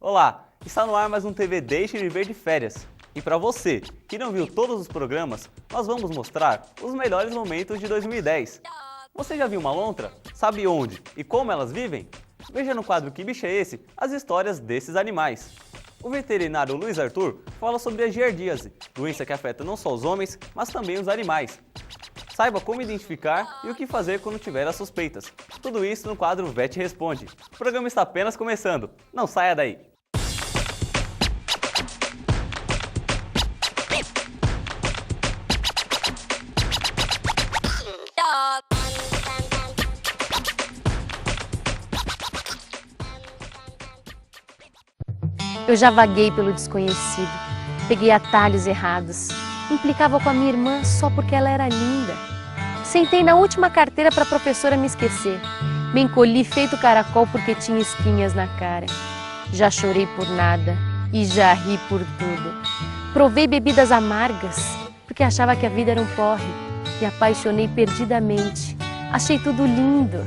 Olá, está no ar mais um TV Deixe Viver de Férias. E para você que não viu todos os programas, nós vamos mostrar os melhores momentos de 2010. Você já viu uma lontra? Sabe onde e como elas vivem? Veja no quadro Que Bicho é Esse? As histórias desses animais. O veterinário Luiz Arthur fala sobre a giardíase, doença que afeta não só os homens, mas também os animais. Saiba como identificar e o que fazer quando tiver as suspeitas. Tudo isso no quadro Vet Responde. O programa está apenas começando. Não saia daí! Eu já vaguei pelo desconhecido, peguei atalhos errados, implicava com a minha irmã só porque ela era linda. Sentei na última carteira para a professora me esquecer, me encolhi feito caracol porque tinha espinhas na cara. Já chorei por nada e já ri por tudo. Provei bebidas amargas porque achava que a vida era um porre. Me apaixonei perdidamente, achei tudo lindo.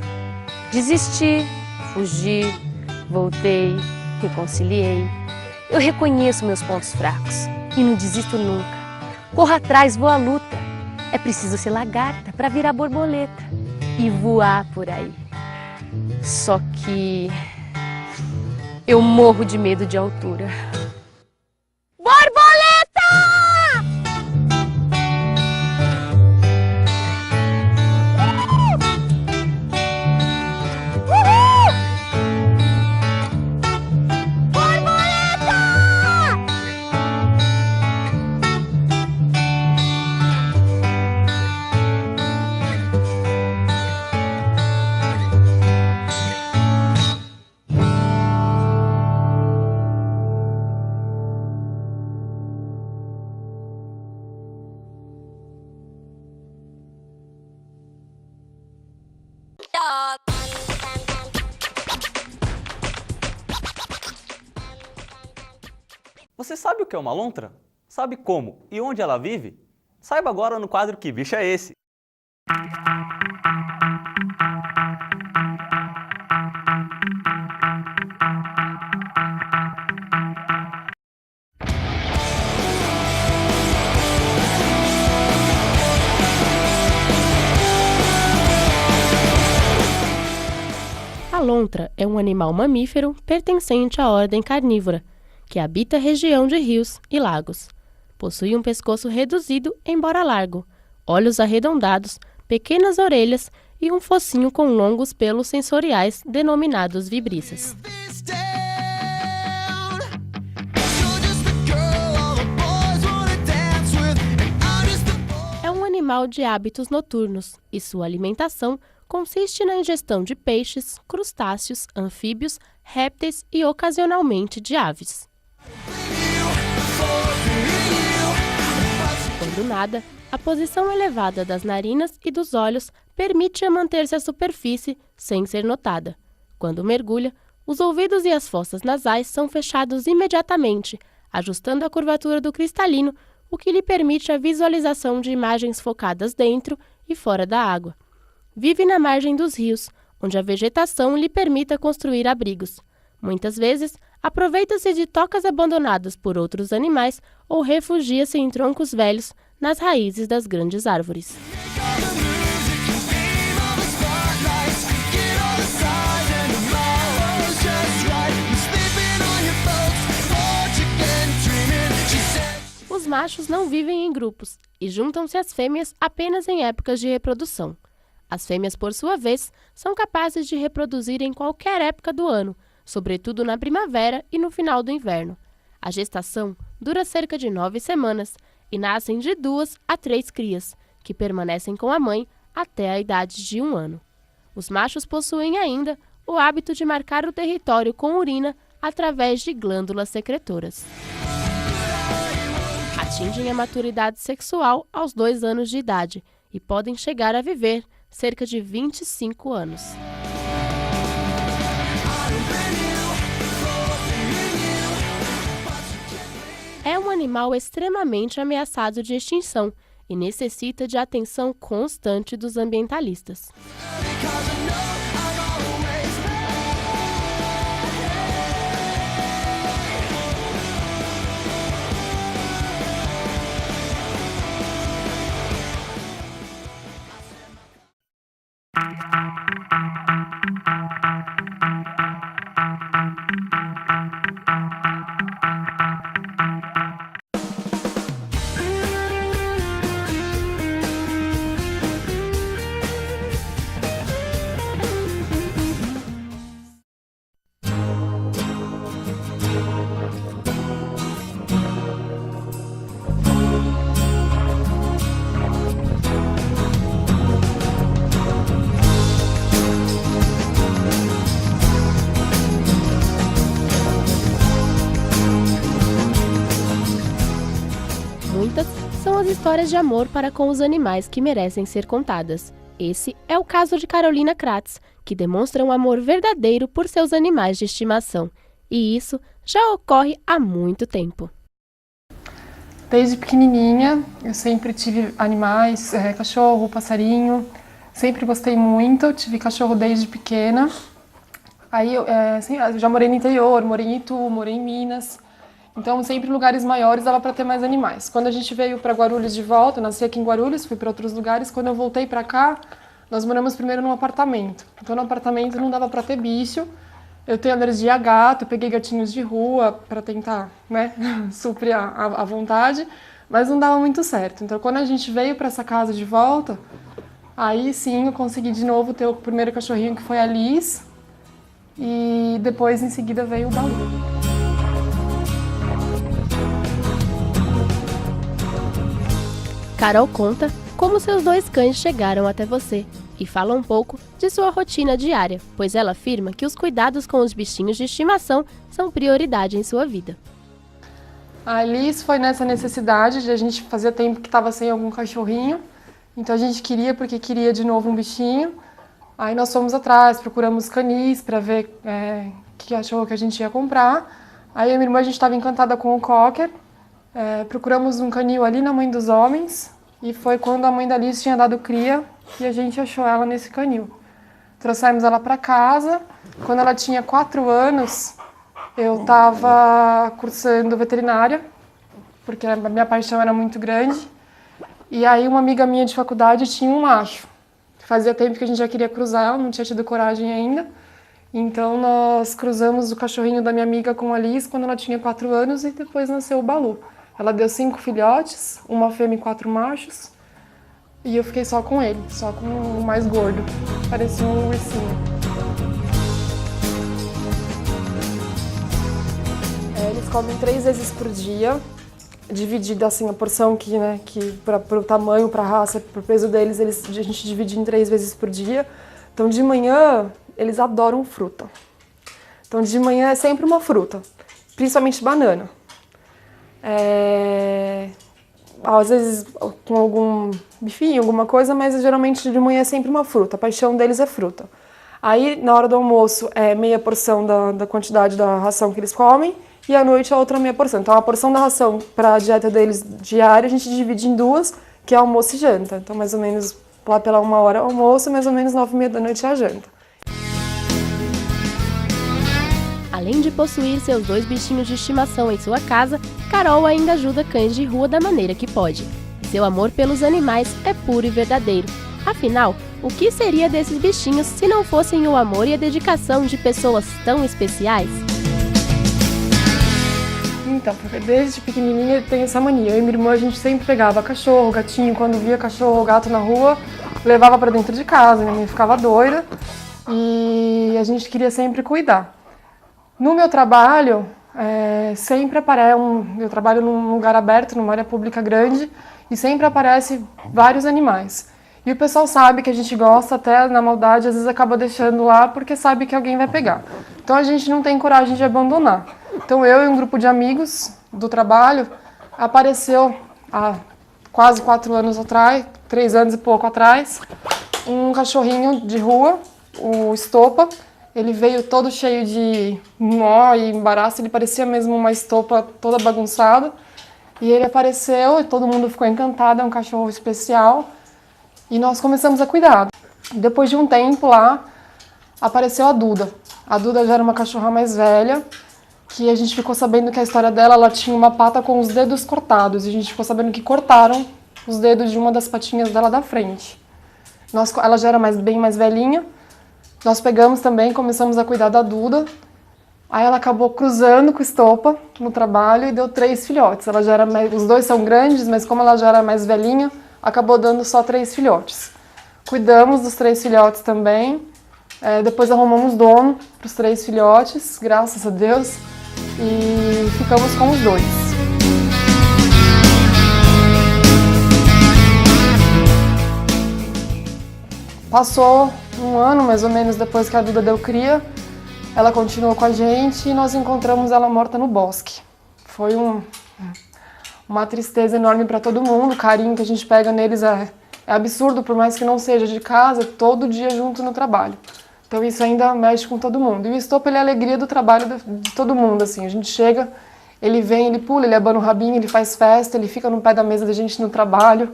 Desisti, fugi, voltei, reconciliei. Eu reconheço meus pontos fracos e não desisto nunca. Corro atrás, vou à luta. É preciso ser lagarta para virar borboleta e voar por aí. Só que eu morro de medo de altura. Borboleta! Você sabe o que é uma lontra? Sabe como e onde ela vive? Saiba agora no quadro Que Bicho é Esse? A lontra é um animal mamífero pertencente à ordem carnívora, que habita a região de rios e lagos. Possui um pescoço reduzido, embora largo, olhos arredondados, pequenas orelhas e um focinho com longos pelos sensoriais denominados vibriças. É um animal de hábitos noturnos e sua alimentação consiste na ingestão de peixes, crustáceos, anfíbios, répteis e ocasionalmente de aves. Quando nada, a posição elevada das narinas e dos olhos permite-a manter-se à superfície sem ser notada. Quando mergulha, os ouvidos e as fossas nasais são fechados imediatamente, ajustando a curvatura do cristalino, o que lhe permite a visualização de imagens focadas dentro e fora da água. Vive na margem dos rios, onde a vegetação lhe permita construir abrigos. Muitas vezes, aproveita-se de tocas abandonadas por outros animais ou refugia-se em troncos velhos nas raízes das grandes árvores. Os machos não vivem em grupos e juntam-se às fêmeas apenas em épocas de reprodução. As fêmeas, por sua vez, são capazes de reproduzir em qualquer época do ano, sobretudo na primavera e no final do inverno. A gestação dura cerca de 9 semanas e nascem de 2 a 3 crias, que permanecem com a mãe até a idade de 1 ano. Os machos possuem ainda o hábito de marcar o território com urina através de glândulas secretoras. Atingem a maturidade sexual aos 2 anos de idade e podem chegar a viver cerca de 25 anos. É um animal extremamente ameaçado de extinção e necessita de atenção constante dos ambientalistas. Muitas são as histórias de amor para com os animais que merecem ser contadas. Esse é o caso de Carolina Kratz, que demonstra um amor verdadeiro por seus animais de estimação. E isso já ocorre há muito tempo. Desde pequenininha, eu sempre tive animais, cachorro, passarinho, sempre gostei muito, tive cachorro desde pequena. Aí eu já morei no interior, morei em Itu, morei em Minas, então sempre em lugares maiores dava para ter mais animais. Quando a gente veio para Guarulhos de volta, eu nasci aqui em Guarulhos, fui para outros lugares, quando eu voltei para cá, nós moramos primeiro num apartamento. Então no apartamento não dava para ter bicho, eu tenho alergia a gato, peguei gatinhos de rua para tentar, suprir a vontade, mas não dava muito certo. Então quando a gente veio para essa casa de volta, aí sim eu consegui de novo ter o primeiro cachorrinho, que foi a Liz, e depois em seguida veio o Balu. Carol conta como seus 2 cães chegaram até você e fala um pouco de sua rotina diária, pois ela afirma que os cuidados com os bichinhos de estimação são prioridade em sua vida. A Liz foi nessa necessidade de a gente fazia tempo que estava sem algum cachorrinho, então a gente queria porque queria de novo um bichinho. Aí nós fomos atrás, procuramos canis para ver que cachorro que a gente ia comprar. Aí eu e minha irmã, a gente estava encantada com o Cocker. Procuramos um canil ali na Mãe dos Homens e foi quando a mãe da Liz tinha dado cria e a gente achou ela nesse canil. Trouxemos ela para casa. Quando ela tinha 4 anos, eu estava cursando veterinária, porque a minha paixão era muito grande. E aí uma amiga minha de faculdade tinha um macho. Fazia tempo que a gente já queria cruzar, ela não tinha tido coragem ainda. Então nós cruzamos o cachorrinho da minha amiga com a Liz quando ela tinha 4 anos e depois nasceu o Balu. Ela deu 5 filhotes, uma fêmea e 4 machos. E eu fiquei só com ele, só com o mais gordo. Parecia um ursinho. Eles comem 3 vezes por dia, dividida assim a porção que para o tamanho, para a raça, para o peso deles, a gente divide em 3 vezes por dia. Então de manhã eles adoram fruta. Então de manhã é sempre uma fruta, principalmente banana. Às vezes com algum bifinho, alguma coisa, mas geralmente de manhã é sempre uma fruta. A paixão deles é fruta. Aí na hora do almoço é meia porção da quantidade da ração que eles comem e à noite a outra meia porção. Então a porção da ração para a dieta deles diária a gente divide em 2, que é almoço e janta. Então mais ou menos lá pela 1 hora é almoço, mais ou menos 9h30 da noite é a janta. Além de possuir seus 2 bichinhos de estimação em sua casa, Carol ainda ajuda cães de rua da maneira que pode. Seu amor pelos animais é puro e verdadeiro. Afinal, o que seria desses bichinhos se não fossem o amor e a dedicação de pessoas tão especiais? Então, porque desde pequenininha eu tenho essa mania. Eu e minha irmã, a gente sempre pegava cachorro, gatinho, quando via cachorro ou gato na rua, levava para dentro de casa, minha mãe ficava doida e a gente queria sempre cuidar. No meu trabalho, sempre aparece, eu trabalho num lugar aberto, numa área pública grande, e sempre aparece vários animais. E o pessoal sabe que a gente gosta, até na maldade, às vezes acaba deixando lá porque sabe que alguém vai pegar. Então a gente não tem coragem de abandonar. Então eu e um grupo de amigos do trabalho apareceu há quase 4 anos atrás, 3 anos e pouco atrás, um cachorrinho de rua, o Estopa. Ele veio todo cheio de nó e embaraço, ele parecia mesmo uma estopa toda bagunçada. E ele apareceu e todo mundo ficou encantado, é um cachorro especial. E nós começamos a cuidar. Depois de um tempo lá, apareceu a Duda. A Duda já era uma cachorra mais velha, que a gente ficou sabendo que a história dela, ela tinha uma pata com os dedos cortados. E a gente ficou sabendo que cortaram os dedos de uma das patinhas dela da frente. Ela já era bem mais velhinha. Nós pegamos também, começamos a cuidar da Duda. Aí ela acabou cruzando com o Estopa no trabalho e deu 3 filhotes. Ela já era os 2 são grandes, mas como ela já era mais velhinha, acabou dando só 3 filhotes. Cuidamos dos 3 filhotes também. Depois arrumamos dono para os 3 filhotes, graças a Deus. E ficamos com os 2. Passou um ano, mais ou menos, depois que a Duda deu cria. Ela continuou com a gente e nós encontramos ela morta no bosque. Foi uma tristeza enorme para todo mundo. O carinho que a gente pega neles é absurdo, por mais que não seja de casa, todo dia junto no trabalho. Então isso ainda mexe com todo mundo. E o Estopa, ele é a alegria do trabalho de todo mundo, assim. A gente chega, ele vem, ele pula, ele abana o rabinho, ele faz festa, ele fica no pé da mesa da gente no trabalho,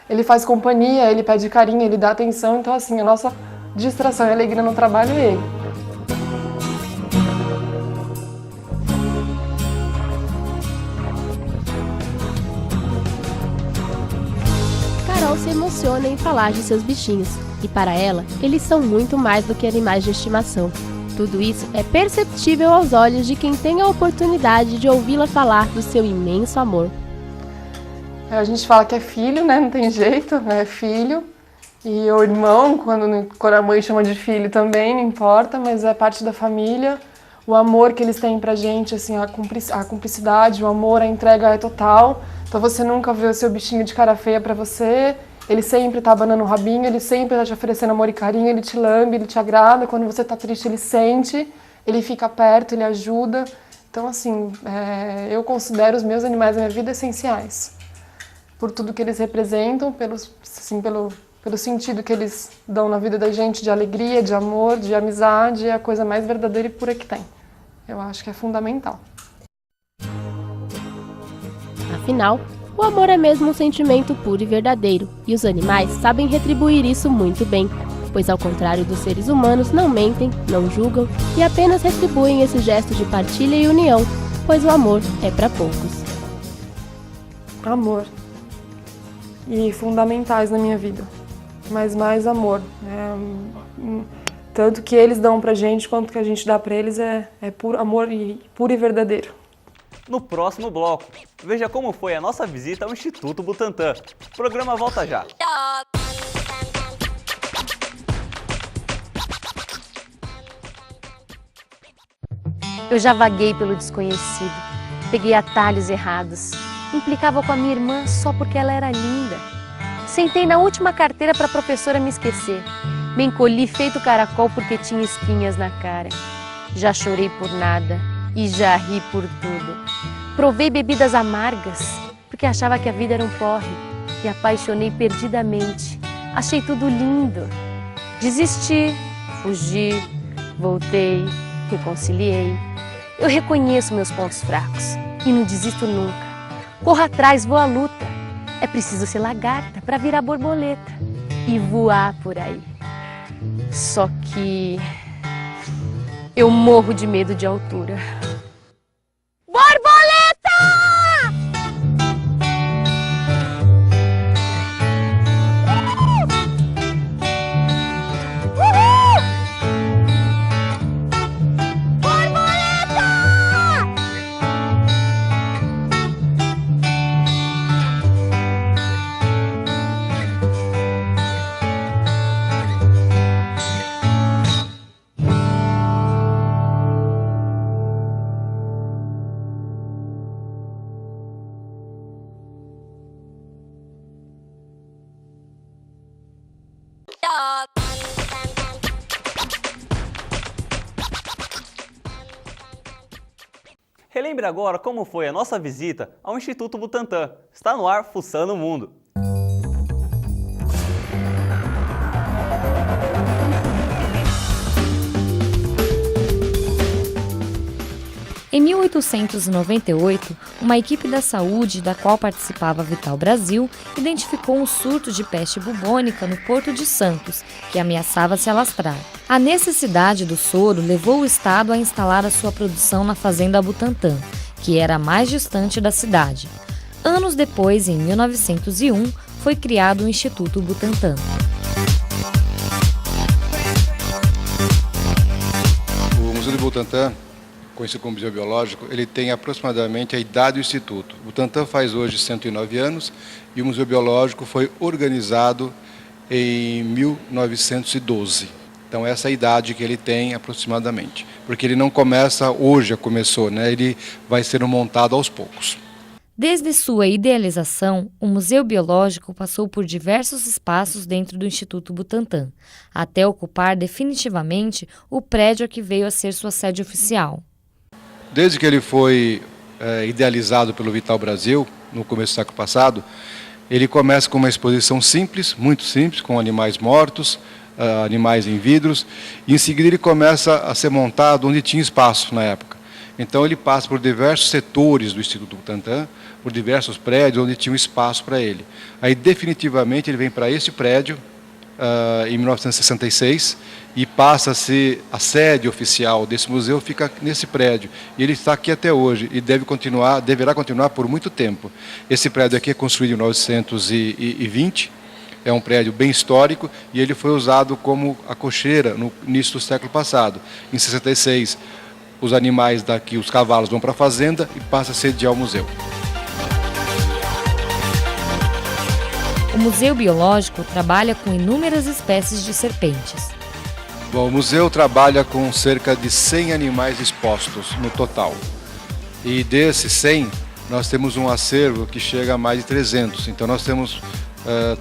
ele faz companhia, ele pede carinho, ele dá atenção. Então, assim, a nossa distração e alegria no trabalho é ele. Carol se emociona em falar de seus bichinhos, e para ela, eles são muito mais do que animais de estimação. Tudo isso é perceptível aos olhos de quem tem a oportunidade de ouvi-la falar do seu imenso amor. A gente fala que é filho, né? Não tem jeito, é filho. E o irmão, quando a mãe chama de filho também, não importa, mas é parte da família. O amor que eles têm pra gente, assim, a cumplicidade, o amor, a entrega é total. Então você nunca vê o seu bichinho de cara feia pra você. Ele sempre tá abanando o rabinho, ele sempre tá te oferecendo amor e carinho, ele te lambe, ele te agrada. Quando você tá triste, ele sente, ele fica perto, ele ajuda. Então, assim, eu considero os meus animais da minha vida essenciais. Por tudo que eles representam, pelo sentido que eles dão na vida da gente, de alegria, de amor, de amizade, é a coisa mais verdadeira e pura que tem. Eu acho que é fundamental. Afinal, o amor é mesmo um sentimento puro e verdadeiro, e os animais sabem retribuir isso muito bem, pois ao contrário dos seres humanos, não mentem, não julgam e apenas retribuem esse gesto de partilha e união, pois o amor é para poucos. Amor. E fundamentais na minha vida, mas mais amor. Tanto que eles dão pra gente, quanto que a gente dá pra eles é puro amor e puro e verdadeiro. No próximo bloco, veja como foi a nossa visita ao Instituto Butantan. O programa volta já. Eu já vaguei pelo desconhecido, peguei atalhos errados, implicava com a minha irmã só porque ela era linda. Sentei na última carteira para a professora me esquecer. Me encolhi feito caracol porque tinha espinhas na cara. Já chorei por nada e já ri por tudo. Provei bebidas amargas porque achava que a vida era um porre. Me apaixonei perdidamente. Achei tudo lindo. Desisti, fugi, voltei, reconciliei. Eu reconheço meus pontos fracos e não desisto nunca. Corro atrás, vou à luta. É preciso ser lagarta para virar borboleta e voar por aí. Só que eu morro de medo de altura. Borboleta! Uhul! Borboleta! Relembre agora como foi a nossa visita ao Instituto Butantan. Está no ar Fuçando o Mundo. Em 1898, uma equipe da saúde, da qual participava a Vital Brasil, identificou um surto de peste bubônica no Porto de Santos, que ameaçava se alastrar. A necessidade do soro levou o Estado a instalar a sua produção na Fazenda Butantã, que era a mais distante da cidade. Anos depois, em 1901, foi criado o Instituto Butantã. O Museu do Butantã, conhecido como Museu Biológico, ele tem aproximadamente a idade do Instituto. O Butantã faz hoje 109 anos e o Museu Biológico foi organizado em 1912. Então essa é a idade que ele tem aproximadamente, porque ele não começa hoje, já começou, né? Ele vai sendo montado aos poucos. Desde sua idealização, o Museu Biológico passou por diversos espaços dentro do Instituto Butantã, até ocupar definitivamente o prédio que veio a ser sua sede oficial. Desde que ele foi idealizado pelo Vital Brasil, no começo do século passado, ele começa com uma exposição simples, muito simples, com animais mortos, animais em vidros, e em seguida ele começa a ser montado onde tinha espaço na época. Então ele passa por diversos setores do Instituto Butantã, por diversos prédios onde tinha um espaço para ele. Aí definitivamente ele vem para este prédio em 1966 e passa a ser a sede oficial desse museu, fica nesse prédio. E ele está aqui até hoje e deverá continuar por muito tempo. Esse prédio aqui é construído em 1920, é um prédio bem histórico e ele foi usado como a cocheira no início do século passado. Em 66, os animais daqui, os cavalos, vão para a fazenda e passa a sediar o museu. O Museu Biológico trabalha com inúmeras espécies de serpentes. Bom, o museu trabalha com cerca de 100 animais expostos no total. E desses 100, nós temos um acervo que chega a mais de 300. Então nós temos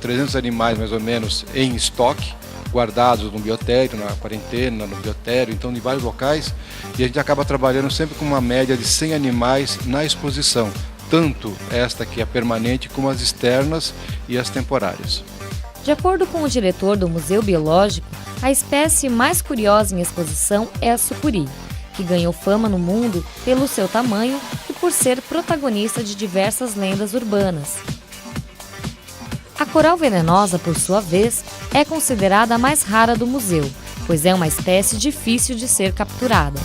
300 animais mais ou menos em estoque, guardados no biotério, na quarentena, no biotério, então em vários locais. E a gente acaba trabalhando sempre com uma média de 100 animais na exposição. Tanto esta que é permanente, como as externas e as temporárias. De acordo com o diretor do Museu Biológico, a espécie mais curiosa em exposição é a sucuri, que ganhou fama no mundo pelo seu tamanho e por ser protagonista de diversas lendas urbanas. A coral venenosa, por sua vez, é considerada a mais rara do museu, pois é uma espécie difícil de ser capturada.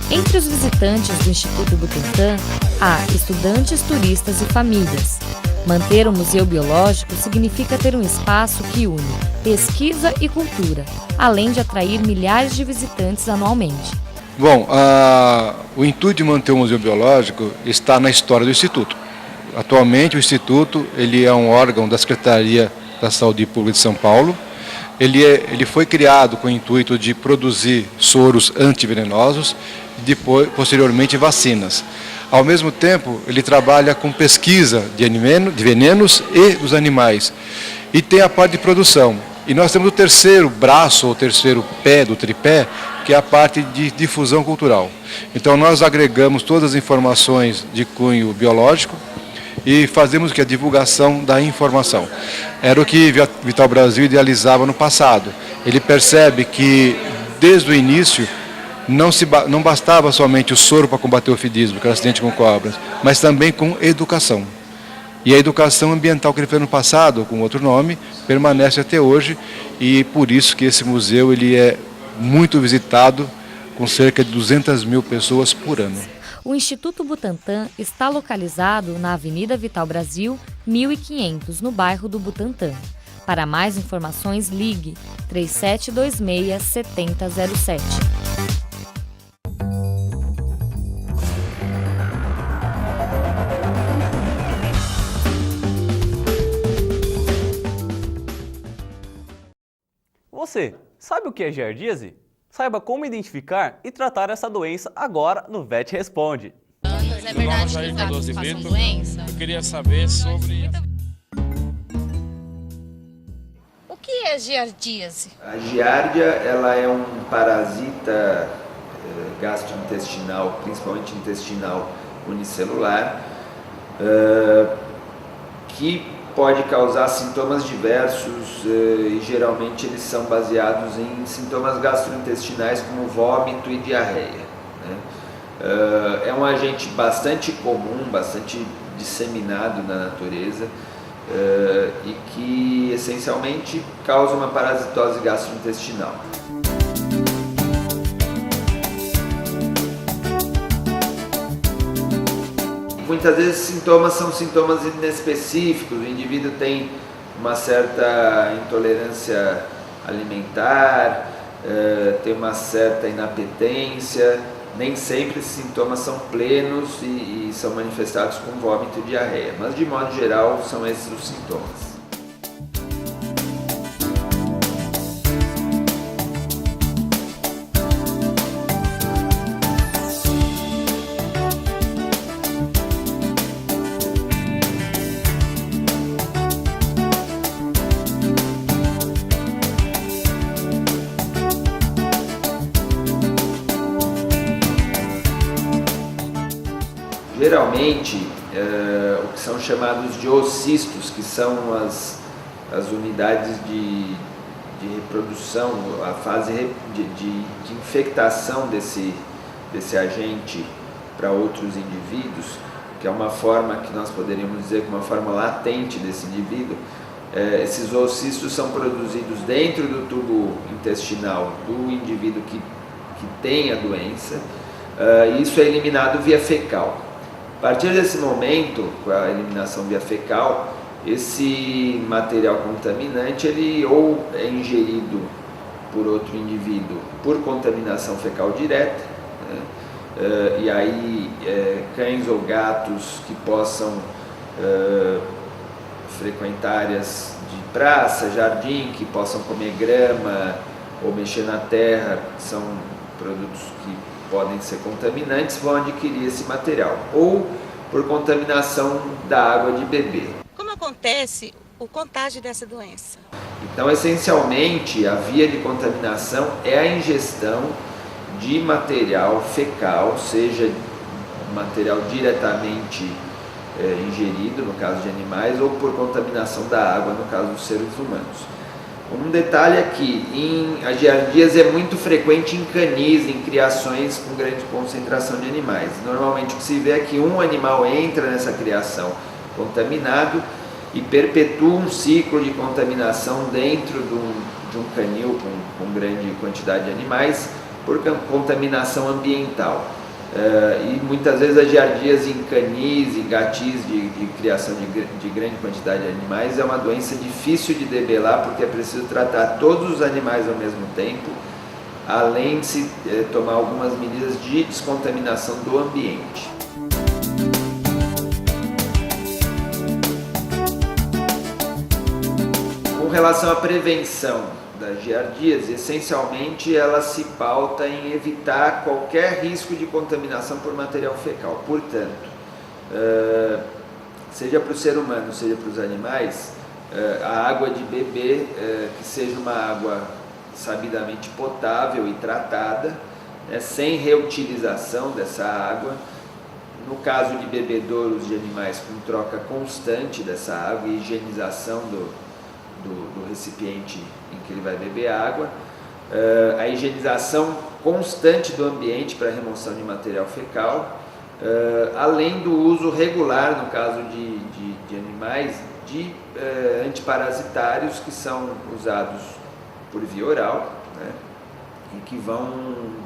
Entre os visitantes do Instituto Butantã, há estudantes, turistas e famílias. Manter o Museu Biológico significa ter um espaço que une pesquisa e cultura, além de atrair milhares de visitantes anualmente. Bom, o intuito de manter o Museu Biológico está na história do Instituto. Atualmente o Instituto ele é um órgão da Secretaria da Saúde Pública de São Paulo. Ele foi criado com o intuito de produzir soros antivenenosos e posteriormente vacinas. Ao mesmo tempo, ele trabalha com pesquisa de venenos e dos animais. E tem a parte de produção. E nós temos o terceiro braço, ou terceiro pé do tripé, que é a parte de difusão cultural. Então nós agregamos todas as informações de cunho biológico e fazemos a divulgação da informação. Era o que Vital Brasil idealizava no passado. Ele percebe que, desde o início, não bastava somente o soro para combater o ofidismo, que era acidente com cobras, mas também com educação. E a educação ambiental que ele fez no passado, com outro nome, permanece até hoje, e por isso que esse museu ele é muito visitado, com cerca de 200 mil pessoas por ano. O Instituto Butantã está localizado na Avenida Vital Brasil, 1500, no bairro do Butantã. Para mais informações, ligue 3726-7007. Você sabe o que é giardíase? Saiba como identificar e tratar essa doença agora no VET Responde. É verdade que os gatos passam doença? Eu queria saber sobre... O que é giardíase? A giardia ela é um parasita gastrointestinal, principalmente intestinal unicelular, que pode causar sintomas diversos e geralmente eles são baseados em sintomas gastrointestinais como vômito e diarreia, né? É um agente bastante comum, bastante disseminado na natureza e que essencialmente causa uma parasitose gastrointestinal. Muitas vezes sintomas são sintomas inespecíficos, o indivíduo tem uma certa intolerância alimentar, tem uma certa inapetência, nem sempre esses sintomas são plenos e são manifestados com vômito e diarreia, mas de modo geral são esses os sintomas. Geralmente, o que são chamados de oocistos, que são as unidades de reprodução, a fase de infectação desse agente para outros indivíduos, que é uma forma que nós poderíamos dizer que uma forma latente desse indivíduo. Esses oocistos são produzidos dentro do tubo intestinal do indivíduo que tem a doença, e isso é eliminado via fecal. A partir desse momento, com a eliminação via fecal, esse material contaminante ele ou é ingerido por outro indivíduo por contaminação fecal direta, né? E aí cães ou gatos que possam frequentar áreas de praça, jardim, que possam comer grama ou mexer na terra, que são produtos que podem ser contaminantes, vão adquirir esse material, ou por contaminação da água de beber. Como acontece o contágio dessa doença? Então, essencialmente, a via de contaminação é a ingestão de material fecal, seja material diretamente ingerido, no caso de animais, ou por contaminação da água, no caso dos seres humanos. Um detalhe é que a giardíase é muito frequente em canis, em criações com grande concentração de animais. Normalmente o que se vê é que um animal entra nessa criação contaminado e perpetua um ciclo de contaminação dentro de um canil com grande quantidade de animais por contaminação ambiental. E muitas vezes a giardíase em canis, em gatis de criação de grande quantidade de animais é uma doença difícil de debelar porque é preciso tratar todos os animais ao mesmo tempo, além de se tomar algumas medidas de descontaminação do ambiente. Com relação à prevenção da giardíase, essencialmente ela se pauta em evitar qualquer risco de contaminação por material fecal. Portanto, seja para o ser humano, seja para os animais, a água de beber que seja uma água sabidamente potável e tratada, sem reutilização dessa água. No caso de bebedouros de animais, com troca constante dessa água e higienização do recipiente em que ele vai beber água, a higienização constante do ambiente para remoção de material fecal, além do uso regular, no caso de animais, de antiparasitários que são usados por via oral, né, e que vão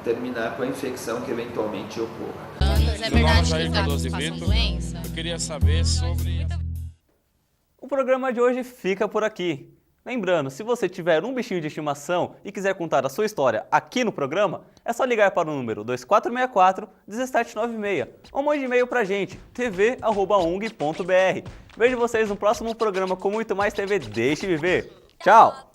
terminar com a infecção que eventualmente ocorra. É verdade que os gatos passam doença? Eu queria saber sobre... O programa de hoje fica por aqui. Lembrando, se você tiver um bichinho de estimação e quiser contar a sua história aqui no programa, é só ligar para o número 2464-1796 ou mande e-mail pra gente, tv@ung.br. Vejo vocês no próximo programa com muito mais TV Deixe Viver. Tchau!